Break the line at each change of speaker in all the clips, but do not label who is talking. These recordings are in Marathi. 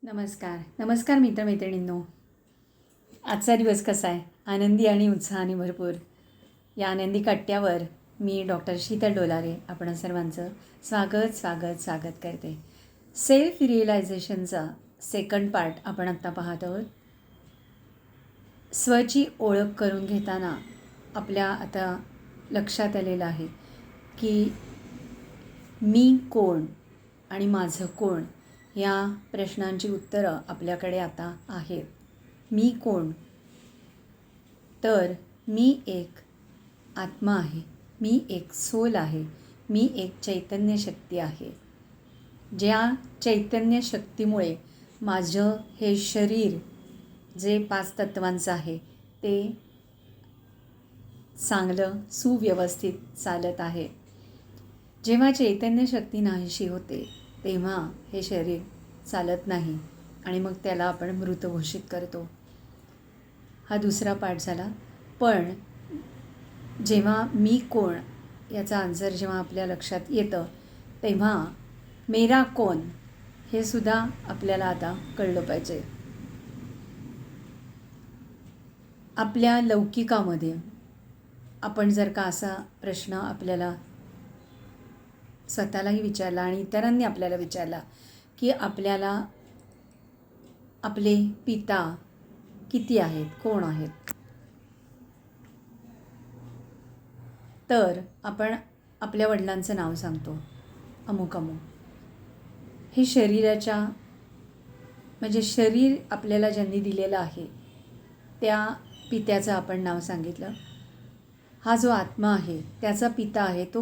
नमस्कार नमस्कार मित्रमैत्रिणींनो. आजचा दिवस कसा आहे? आनंदी आणि उत्साहाने भरपूर. या आनंदी कट्ट्यावर मी डॉक्टर शीतल डोलारे आपण सर्वांचं स्वागत करते. सेल्फ रिअलायझेशनचा सेकंड पार्ट आपण आत्ता पाहत आहोत. स्वची ओळख करून घेताना आपल्या आता लक्षात आलेलं आहे की मी कोण आणि माझं कोण या प्रश्नांची उत्तरं आपल्याकडे आता आहेत. मी कोण? तर मी एक आत्मा आहे, मी एक सोल आहे, मी एक चैतन्य शक्ती आहे. ज्या चैतन्य शक्तीमुळे माझं हे शरीर जे 5 तत्वांचं आहे ते चांगलं सुव्यवस्थित चालत आहे. जेव्हा चैतन्य शक्ती नाहीशी होते तेव्हा हे शरीर चालत नाही आणि मग त्याला आपण मृत घोषित करतो. हा दुसरा पाठ झाला. पण जेव्हा मी कोण याचा आन्सर जेव्हा आपल्या लक्षात येतं तेव्हा मेरा कोण हे सुद्धा आपल्याला आता कळलं पाहिजे. आपल्या लौकिकामध्ये आपण जर का असा प्रश्न आपल्याला स्वतःलाही विचारला आणि इतरांनी आपल्याला विचारला की आपल्याला आपले पिता किती आहेत, कोण आहेत, तर आपण आपल्या वडिलांचं नाव सांगतो, अमुक अमुक. हे शरीराच्या म्हणजे शरीर आपल्याला ज्यांनी दिलेलं आहे त्या पित्याचं आपण नाव सांगितलं. हा जो आत्मा आहे त्याचा पिता आहे तो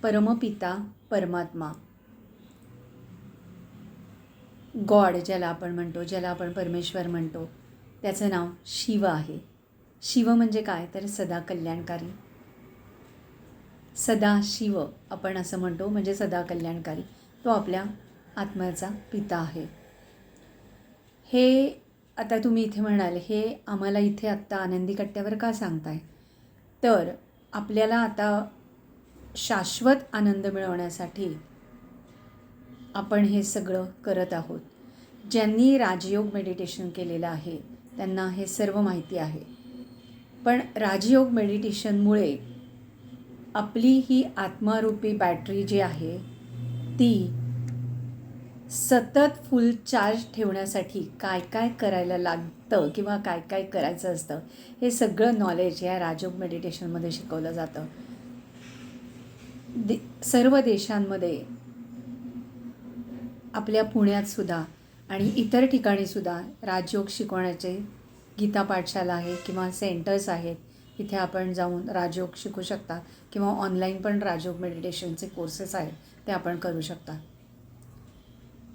परमपिता परमात्मा, गॉड ज्याला आपण म्हणतो, ज्याला आपण परमेश्वर म्हणतो, त्याचं नाव शिव आहे. शिव म्हणजे काय तर सदा कल्याणकारी. सदा शिव आपण असं म्हणतो म्हणजे सदा कल्याणकारी. तो आपल्या आत्म्याचा पिता आहे. हे आता तुम्ही इथे म्हणाल हे आम्हाला इथे आत्ता आनंदी कट्ट्यावर का सांगताय? तर आपल्याला आता शाश्वत आनंद मिळवण्यासाठी आपण हे सगळं करत आहोत. ज्यांनी राजयोग मेडिटेशन केलेलं आहे त्यांना हे सर्व माहिती आहे. पण राजयोग मेडिटेशनमुळे आपली ही आत्मारूपी बॅटरी जी आहे ती सतत फुल चार्ज ठेवण्यासाठी काय काय करायला लागतं किंवा काय काय करायचं असतं हे सगळं नॉलेज या राजयोग मेडिटेशनमध्ये शिकवलं जातं. सर्व देशांमध्ये आपल्या पुण्यातसुद्धा आणि इतर ठिकाणीसुद्धा राजयोग शिकवण्याचे गीता पाठशाला आहे किंवा सेंटर्स आहेत. तिथे आपण जाऊन राजयोग शिकू शकता किंवा ऑनलाईन पण राजयोग मेडिटेशनचे कोर्सेस आहेत ते आपण करू शकता.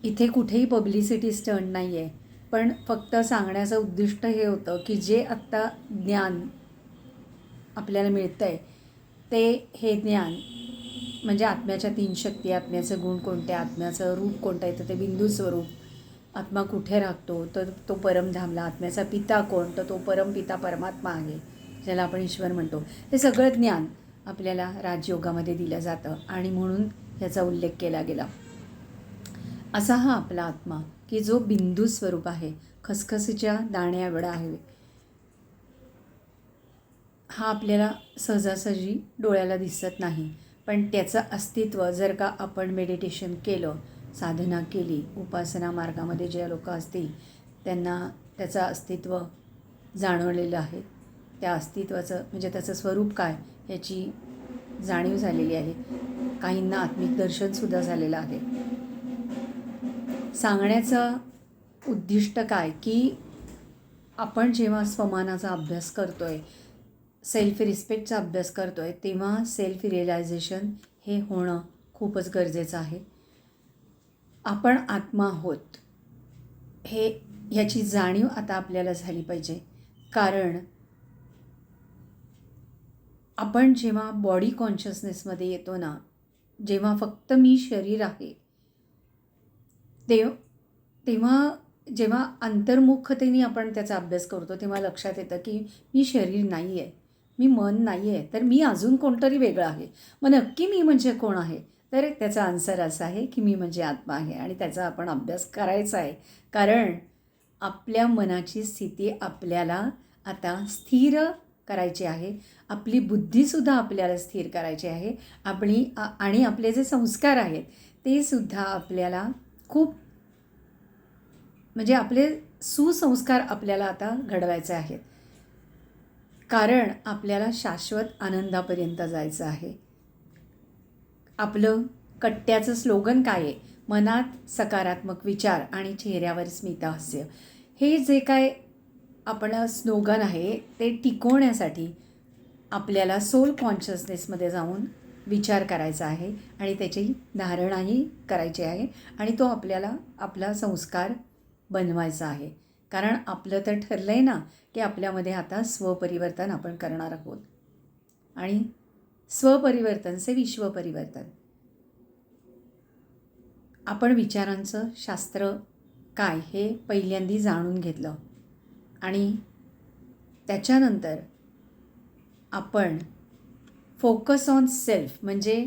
इथे कुठेही पब्लिसिटी स्टंट नाही आहे. पण फक्त सांगण्याचं उद्दिष्ट हे होतं की जे आत्ता ज्ञान आपल्याला मिळतं आहे ते हे ज्ञान म्हणजे आत्म्याच्या 3 शक्ती, आत्म्याचं गुण कोणते, आत्म्याचं रूप कोणतं आहे तर ते बिंदू स्वरूप, आत्मा कुठे राहतो तर तो परमधामला, आत्म्याचा पिता कोण तर तो परमपिता परमात्मा आहे ज्याला आपण ईश्वर म्हणतो. हे सगळं ज्ञान आपल्याला राजयोगामध्ये दिलं जातं आणि म्हणून ह्याचा उल्लेख केला गेला. असा हा आपला आत्मा की जो बिंदू स्वरूप आहे, खसखसीच्या दाण्या एवढा आहे. हा आपल्याला सहजासहजी डोळ्याला दिसत नाही. पण त्याचं अस्तित्व जर का आपण मेडिटेशन केलं, साधना केली, उपासना मार्गामध्ये जे लोक असतील त्यांना त्याचं अस्तित्व जाणवलेलं आहे. त्या अस्तित्वाचं म्हणजे त्याचं स्वरूप काय याची जाणीव झालेली आहे. काहींना आत्मिक दर्शनसुद्धा झालेलं आहे. सांगण्याचं उद्दिष्ट काय की आपण जेव्हा स्वमानाचा अभ्यास करतो आहे, सेल्फ रिस्पेक्टचा अभ्यास करतो आहे तेव्हा सेल्फ रिअलायझेशन हे होणं खूपच गरजेचं आहे. आपण आत्मा आहोत हे ह्याची जाणीव आता आपल्याला झाली पाहिजे. कारण आपण जेव्हा बॉडी कॉन्शियसनेसमध्ये येतो ना, जेव्हा फक्त मी शरीर आहे तेव्हा जेव्हा अंतर्मुखतेने आपण त्याचा अभ्यास करतो तेव्हा लक्षात येतं की मी शरीर नाही आहे, मी मन नाही आहे, तर मी अजून कोणतरी वेगळं आहे. मग नक्की मी म्हणजे कोण आहे? तर त्याचा आन्सर असा आहे की मी म्हणजे आत्मा आहे आणि त्याचा आपण अभ्यास करायचा आहे. कारण आपल्या मनाची स्थिती आपल्याला आता स्थिर करायची आहे. आपली बुद्धीसुद्धा आपल्याला स्थिर करायची आहे. आणि आपले जे संस्कार आहेत ते सुद्धा आपल्याला खूप म्हणजे आपले सुसंस्कार आपल्याला आता घडवायचे आहेत. कारण आपल्याला शाश्वत आनंदापर्यंत जायचं आहे. आपलं कट्ट्याचं स्लोगन काय आहे? मनात सकारात्मक विचार आणि चेहऱ्यावर स्मितहास्य. हे जे काय आपलं स्लोगन आहे ते टिकवण्यासाठी आपल्याला सोल कॉन्शियसनेसमध्ये जाऊन विचार करायचा आहे आणि त्याची धारणाही करायची आहे आणि तो आपल्याला आपला संस्कार बनवायचा आहे. कारण आपलं तर ठरलं आहे ना की आपल्यामध्ये आता स्वपरिवर्तन आपण करणार आहोत आणि स्वपरिवर्तन से विश्वपरिवर्तन. आपण विचारांचं शास्त्र काय हे पहिल्यांदा जाणून घेतलं आणि त्याच्यानंतर आपण फोकस ऑन सेल्फ म्हणजे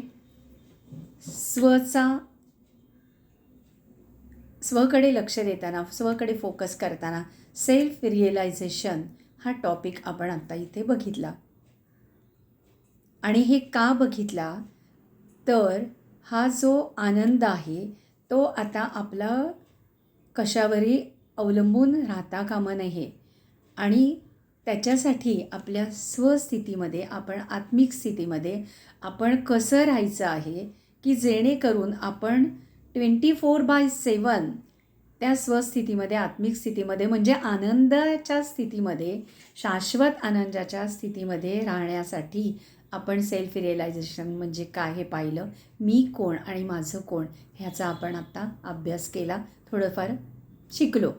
स्वकडे लक्ष देताना, स्वकडे फोकस करताना सेल्फ रिअलायझेशन हा टॉपिक आपण आत्ता इथे बघितला. आणि हे का बघितला तर हा जो आनंद आहे तो आता आपला कशावरही अवलंबून राहता कामा नये आणि त्याच्यासाठी आपल्या स्वस्थितीमध्ये आपण आत्मिक स्थितीमध्ये आपण कसं राहायचं आहे की जेणेकरून आपण 24/7 त्या स्वस्थितीमध्ये आत्मिक स्थितीमध्ये म्हणजे आनंदाच्या स्थितीमध्ये शाश्वत आनंदाच्या स्थितीमध्ये राहण्यासाठी आपण सेल्फ रिअलायझेशन म्हणजे काय हे पाहिलं. मी कोण आणि माझं कोण ह्याचा आपण आत्ता अभ्यास केला, थोडंफार शिकलो.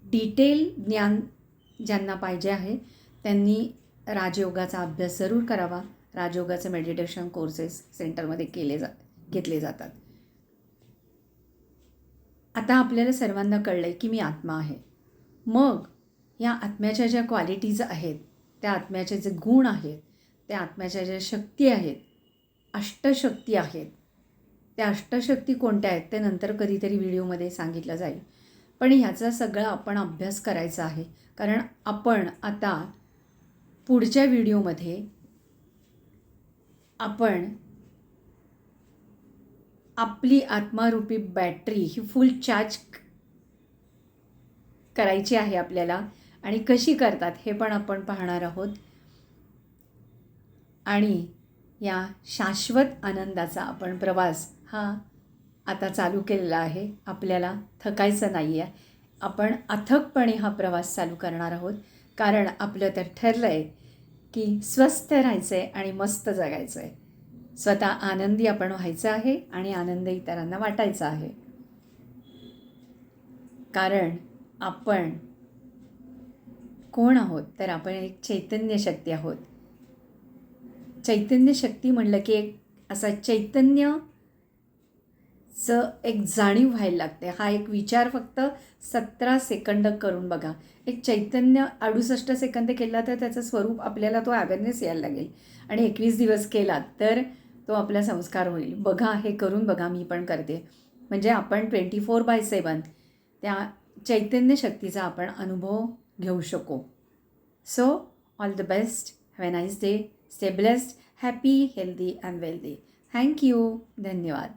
डिटेल ज्ञान ज्यांना पाहिजे आहे त्यांनी राजयोगाचा अभ्यास जरूर करावा. राजयोगाचे मेडिटेशन कोर्सेस सेंटरमध्ये घेतले जातात. आता आपल्याला सर्वांना कळलं आहे की मी आत्मा आहे. मग या आत्म्याच्या ज्या क्वालिटीज आहेत, त्या आत्म्याचे जे गुण आहेत, त्या आत्म्याच्या ज्या शक्ती आहेत, अष्टशक्ती आहेत, त्या अष्टशक्ती कोणत्या आहेत ते नंतर कधीतरी व्हिडिओमध्ये सांगितलं जाईल. पण ह्याचा सगळा आपण अभ्यास करायचा आहे. कारण आपण आता पुढच्या व्हिडिओमध्ये आपण आपली आत्मारूपी बॅटरी ही फुल चार्ज करायची आहे आपल्याला आणि कशी करतात हे पण आपण पाहणार आहोत. आणि या शाश्वत आनंदाचा आपण प्रवास हा आता चालू केलेला आहे. आपल्याला थकायचं नाही आहे. आपण अथकपणे हा प्रवास चालू करणार आहोत. कारण आपलं तर ठरलं आहे की स्वस्थ राहायचं आहे आणि मस्त जगायचं आहे. स्वतः आनंदी आपण व्हायचं आहे आणि आनंद इतरांना वाटायचा आहे. कारण आपण कोण आहोत तर आपण एक चैतन्य शक्ती आहोत. चैतन्य शक्ती म्हणलं की एक असा चैतन्यचं एक जाणीव व्हायला लागते. हा एक विचार फक्त 17 सेकंद करून बघा. एक चैतन्य 68 सेकंद केला तर त्याचं स्वरूप आपल्याला तो अवेअरनेस यायला लागेल आणि 21 दिवस केला तर तो आपला संस्कार होईल. बघा, हे करून बघा, मी पण करते. म्हणजे आपण 24/7 त्या चैतन्य शक्तीचा आपण अनुभव घेऊ शकू. So all the best. Have a nice day. Stay blessed, happy, healthy and wealthy. Thank you. धन्यवाद.